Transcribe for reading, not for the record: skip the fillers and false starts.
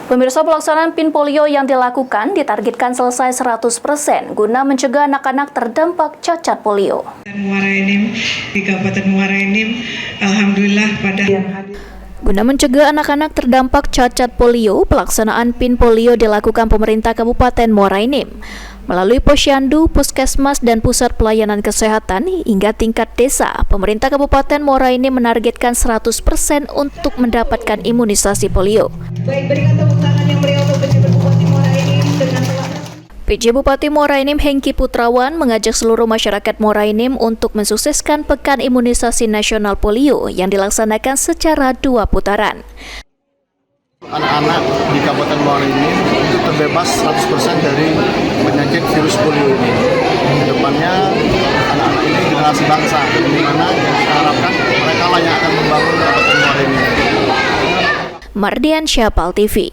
Pemirsa, pelaksanaan PIN polio yang dilakukan ditargetkan selesai 100% guna mencegah anak-anak terdampak cacat polio. Di Kabupaten Muara Enim, alhamdulillah pada Guna mencegah anak-anak terdampak cacat polio, pelaksanaan PIN polio dilakukan pemerintah Kabupaten Muara Enim melalui Posyandu, Puskesmas, dan Pusat Pelayanan Kesehatan hingga tingkat desa. Pemerintah Kabupaten Muara Enim menargetkan 100% untuk mendapatkan imunisasi polio. baik, berikan tepuk tangan yang meriah untuk PJ Bupati Muara Enim dengan PJ Bupati Muara Enim Hengki Putrawan mengajak seluruh masyarakat Muara Enim untuk mensukseskan Pekan Imunisasi Nasional Polio yang dilaksanakan secara 2 putaran. Anak-anak di Kabupaten Muara Enim itu terbebas 100% dari penyakit virus polio ini. Kedepannya anak-anak ini generasi bangsa, di mana yang kita harapkan mereka lah yang akan membangun Kabupaten Muara Enim. Mardian Syah, PAL TV.